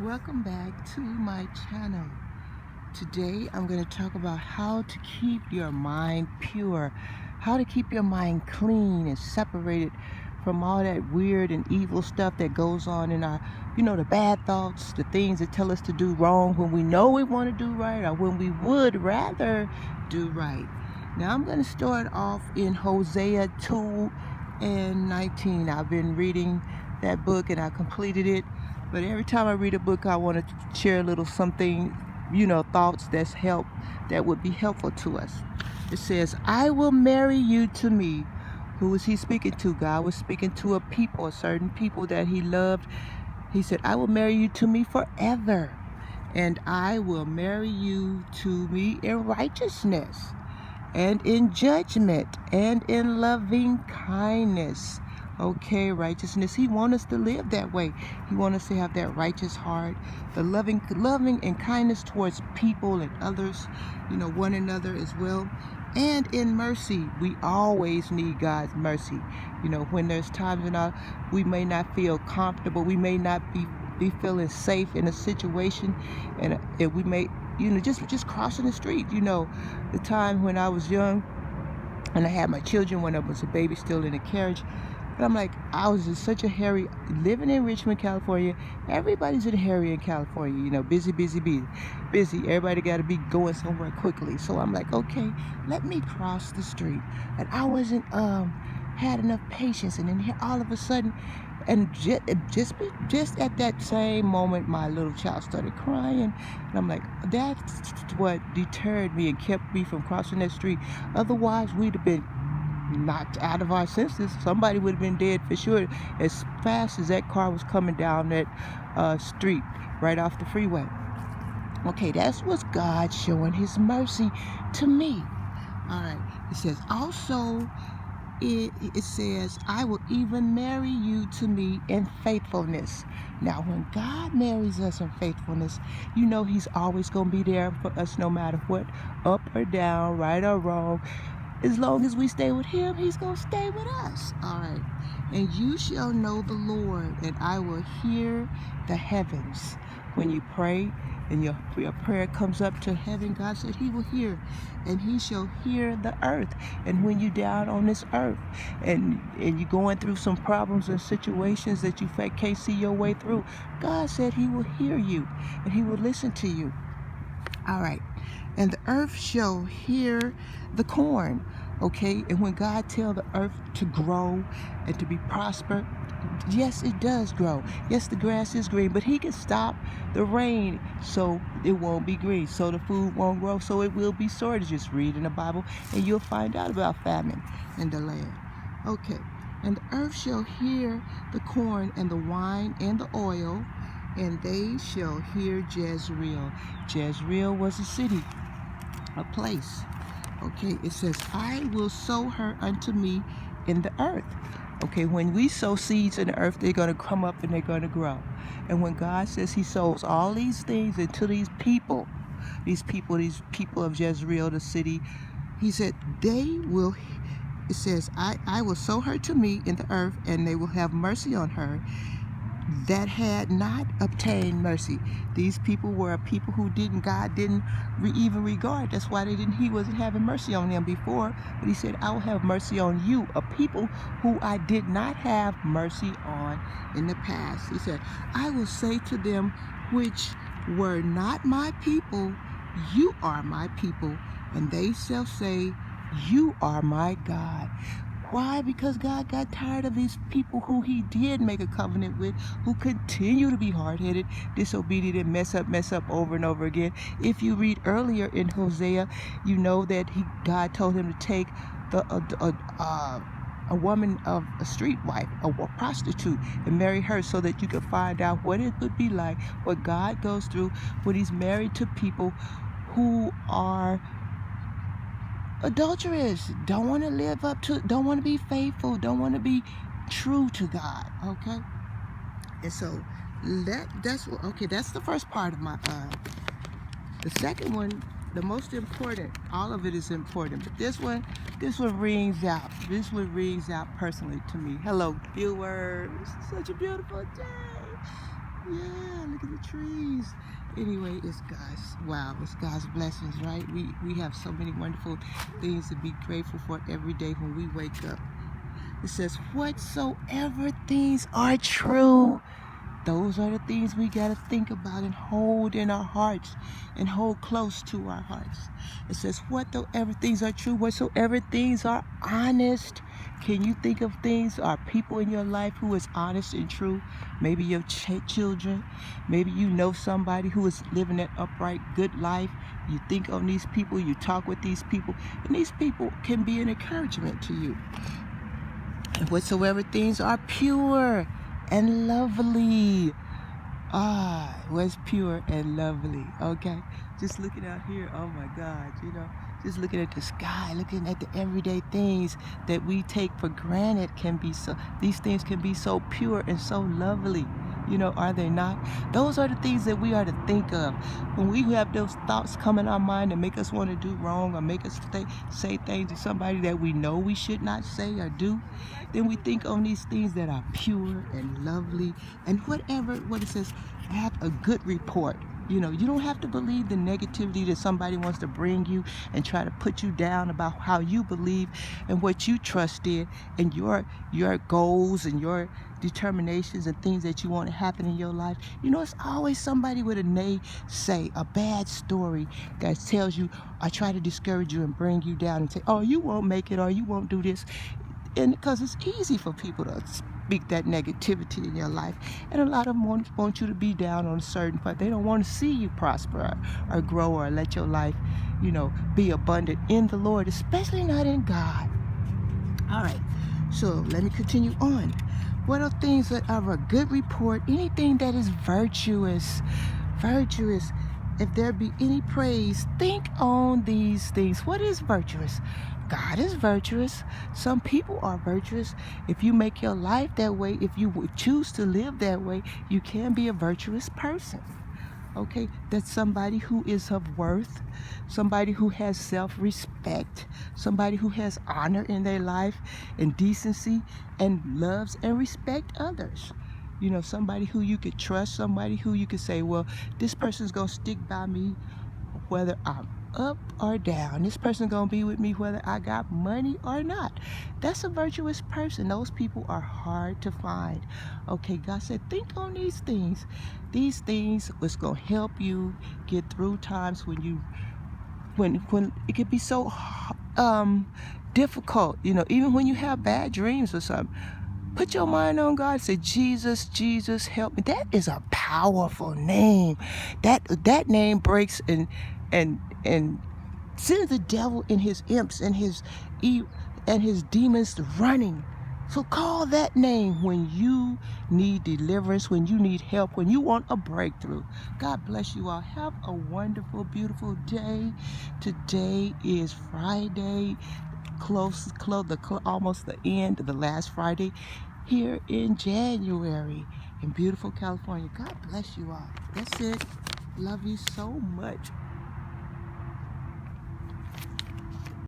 Welcome back to my channel. Today I'm going to talk about how to keep your mind pure, how to keep your mind clean and separated from all that weird and evil stuff that goes on in our, the bad thoughts, the things that tell us to do wrong when we know we want to do right or when we would rather do right. Now I'm going to start off in Hosea 2:19. I've been reading that book and I completed it. But every time I read a book, I want to share a little something, thoughts that would be helpful to us. It says, I will marry you to me. Who was he speaking to? God was speaking to a certain people that he loved. He said, I will marry you to me forever. And I will marry you to me in righteousness and in judgment and in loving kindness. Okay, righteousness. He wants us to live that way. He wants us to have that righteous heart, the loving and kindness towards people and others, one another as well. And in mercy, we always need God's mercy. When there's times we may not feel comfortable, we may not be feeling safe in a situation, and we may, just crossing the street. The time when I was young and I had my children when I was a baby still in a carriage. But I'm like, I was in such a hurry living in Richmond, California. Everybody's in a hurry in California, busy. Everybody got to be going somewhere quickly. So I'm like, okay, let me cross the street. And I wasn't had enough patience. And then here, all of a sudden, and just at that same moment, my little child started crying. And I'm like, that's what deterred me and kept me from crossing that street. Otherwise, we'd have been knocked out of our senses. Somebody would have been dead for sure as fast as that car was coming down that street right off the freeway. Okay, that's what's God showing his mercy to me. All right, it says also, it says, I will even marry you to me in faithfulness. Now, when God marries us in faithfulness, he's always going to be there for us no matter what, up or down, right or wrong. As long as we stay with him, he's going to stay with us. All right. And you shall know the Lord, and I will hear the heavens. When you pray and your prayer comes up to heaven, God said he will hear, and he shall hear the earth. And when you're down on this earth and you're going through some problems and situations that you can't see your way through, God said he will hear you and he will listen to you. All right. And the earth shall hear the corn. Okay. And when God tells the earth to grow and to be prosper, yes, it does grow. Yes, the grass is green, but he can stop the rain so it won't be green, so the food won't grow, so it will be shortage. Just read in the Bible and you'll find out about famine in the land. Okay. And the earth shall hear the corn and the wine and the oil, and they shall hear Jezreel. Jezreel was a city, a place. Okay, it says, I will sow her unto me in the earth. Okay, when we sow seeds in the earth, they're going to come up and they're going to grow. And when God says he sows all these things into these people of Jezreel, the city, he said, it says, I will sow her to me in the earth, and they will have mercy on her that had not obtained mercy. These people were a people who God didn't even regard. That's why he wasn't having mercy on them before. But he said, I will have mercy on you, a people who I did not have mercy on in the past. He said, I will say to them which were not my people, you are my people, and they shall say, you are my God. Why? Because God got tired of these people who he did make a covenant with, who continue to be hard-headed, disobedient, and mess up over and over again. If you read earlier in Hosea, you know that God told him to take a woman of a street wife, a prostitute, and marry her so that you could find out what it would be like, what God goes through when he's married to people who are adulterous, don't want to live up to, don't want to be faithful, don't want to be true to God. Okay, and so that's the first part of my the second one, the most important. All of it is important, but this one rings out. This one rings out personally to me. Hello, viewers. Such a beautiful day. Yeah, look look at the trees. Anyway, it's God's, wow, it's God's blessings, right? We have so many wonderful things to be grateful for every day when we wake up. It says, whatsoever things are true. Those are the things we got to think about and hold in our hearts and hold close to our hearts. It says, whatsoever things are true, whatsoever things are honest. Can you think of things or people in your life who is honest and true? Maybe your children. Maybe you know somebody who is living that upright, good life. You think on these people, you talk with these people, and these people can be an encouragement to you. And whatsoever things are pure and lovely. Was pure and lovely. Okay, just looking out here, oh my God, just looking at the sky, looking at the everyday things that we take for granted these things can be so pure and so lovely. Are they not? Those are the things that we are to think of when we have those thoughts come in our mind and make us want to do wrong or make us say things to somebody that we know we should not say or do. Then we think on these things that are pure and lovely and what it says, have a good report. You don't have to believe the negativity that somebody wants to bring you and try to put you down about how you believe and what you trust in and your goals and your determinations and things that you want to happen in your life. It's always somebody with a naysay, a bad story that tells you or try to discourage you and bring you down and say, oh, you won't make it or you won't do this. And because it's easy for people to speak that negativity in your life, and a lot of them want you to be down on a certain point. They don't want to see you prosper or grow or let your life, be abundant in the Lord, especially not in God. All right, so let me continue on. What are things that are a good report? Anything that is virtuous. If there be any praise, think on these things. What is virtuous? God is virtuous. Some people are virtuous. If you make your life that way, if you would choose to live that way, you can be a virtuous person. Okay, that's somebody who is of worth, somebody who has self-respect, somebody who has honor in their life and decency and loves and respect others. Somebody who you could trust, somebody who you could say, well, this person's gonna stick by me whether I'm up or down. This person's gonna be with me whether I got money or not. That's a virtuous person. Those people are hard to find. Okay, God said, think on these things. These things was gonna help you get through times when it could be so difficult, even when you have bad dreams or something. Put your mind on God. Say, Jesus, Jesus, help me. That is a powerful name. That name breaks and sends the devil and his imps and his demons running. So call that name when you need deliverance, when you need help, when you want a breakthrough. God bless you all. Have a wonderful, beautiful day. Today is Friday. Almost the end of the last Friday here in January in beautiful California. God bless you all. That's it. Love you so much.